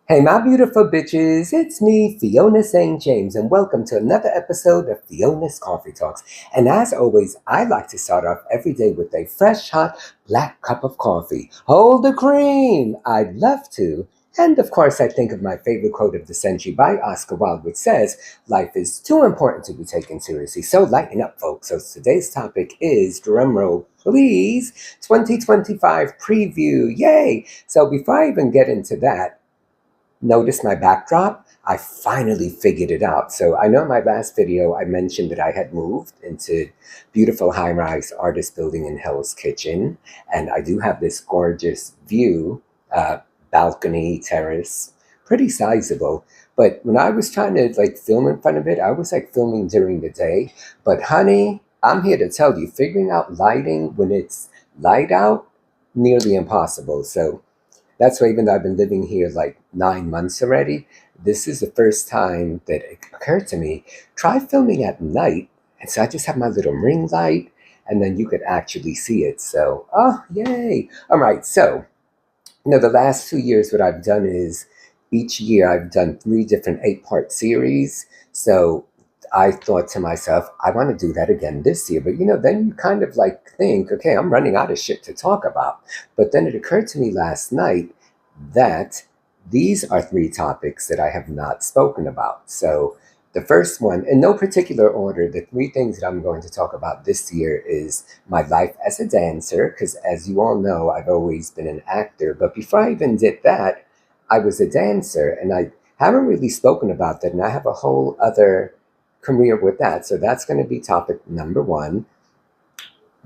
Hey, my beautiful bitches, it's me, Fiona St. James, and welcome to another episode of Fiona's Coffee Talks. And as always, I like to start off every day with a fresh, hot, black cup of coffee. Hold the cream! I'd love to. And of course, I think of my favorite quote of the century by Oscar Wilde, which says, "Life is too important to be taken seriously." So lighten up, folks. So today's topic is, drumroll please, 2025 preview. Yay! So before I even get into that, notice my backdrop? I finally figured it out. So I know in my last video I mentioned that I had moved into beautiful high-rise artist building in Hell's Kitchen, and I do have this gorgeous view, balcony, terrace, pretty sizable. But when I was trying to film in front of it, I was filming during the day. But honey, I'm here to tell you, figuring out lighting when it's light out, nearly impossible. So that's why even though I've been living here 9 months already, this is the first time that it occurred to me, try filming at night. And so I just have my little ring light and then you could actually see it. So, oh, yay. All right. So, the last 2 years, what I've done is each year I've done 3 different 8-part series. So I thought to myself, I want to do that again this year. But, then you kind of think, okay, I'm running out of shit to talk about. But then it occurred to me last night that these are 3 topics that I have not spoken about. So the first one, in no particular order, the 3 things that I'm going to talk about this year is my life as a dancer, because as you all know, I've always been an actor. But before I even did that, I was a dancer, and I haven't really spoken about that, and I have a whole other career with that. So that's going to be topic number 1.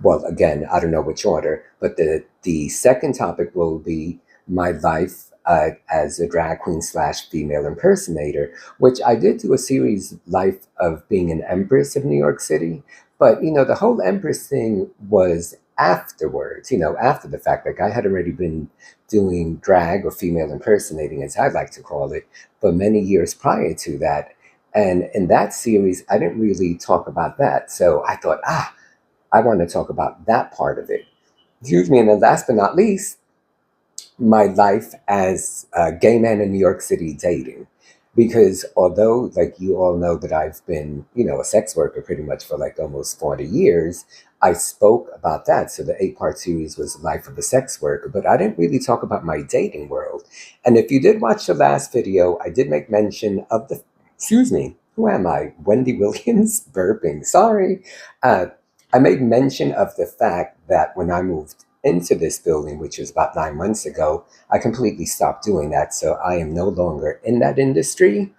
Well, again, I don't know which order, but the second topic will be my life as a drag queen slash female impersonator, which I did do a series, Life of Being an Empress of New York City. But, the whole Empress thing was afterwards, after the fact. Like, I had already been doing drag or female impersonating, as I like to call it, for many years prior to that. And in that series, I didn't really talk about that. So I thought, I want to talk about that part of it. Excuse me. And then last but not least, my life as a gay man in New York City dating. Because although, you all know that I've been, a sex worker pretty much for almost 40 years, I spoke about that. So the 8-part series was Life of a Sex Worker, but I didn't really talk about my dating world. And if you did watch the last video, I did make mention of excuse me, who am I? Wendy Williams? Burping, sorry. I made mention of the fact that when I moved into this building, which was about 9 months ago, I completely stopped doing that. So I am no longer in that industry,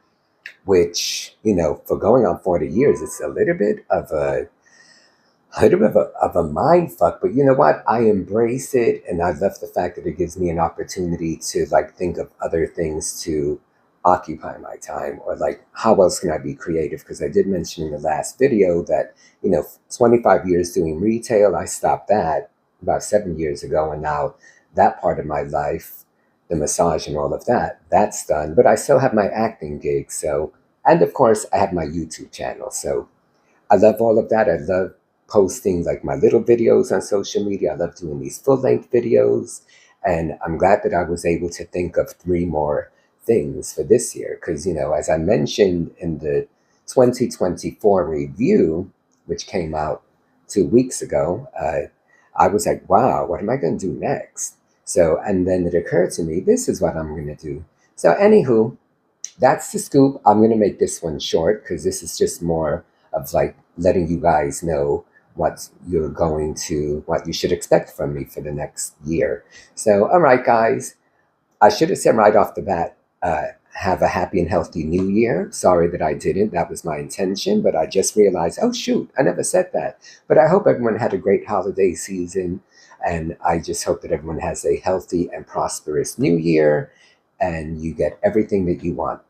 which, for going on 40 years, it's a little bit of a mind fuck. But you know what? I embrace it, and I love the fact that it gives me an opportunity to think of other things to occupy my time, or how else can I be creative? Because I did mention in the last video that 25 years doing retail, I stopped that about 7 years ago, and now that part of my life, the massage and all of that, that's done. But I still have my acting gig. So, and of course I have my YouTube channel. So I love all of that. I love posting my little videos on social media. I love doing these full-length videos, and I'm glad that I was able to think of 3 more things for this year. Because as I mentioned in the 2024 review, which came out 2 weeks ago, I was like, wow, what am I going to do next? So, and then it occurred to me, this is what I'm going to do. So anywho, that's the scoop. I'm going to make this one short because this is just more of letting you guys know what you should expect from me for the next year. So, all right, guys, I should have said right off the bat, have a happy and healthy new year. Sorry that I didn't. That was my intention, but I just realized, oh shoot, I never said that. But I hope everyone had a great holiday season, and I just hope that everyone has a healthy and prosperous new year, and you get everything that you want.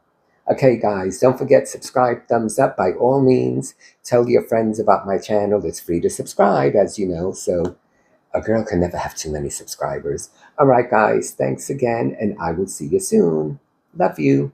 Okay, guys, don't forget, subscribe, thumbs up by all means. Tell your friends about my channel. It's free to subscribe, as you know, so a girl can never have too many subscribers. All right, guys, thanks again, and I will see you soon. Love you.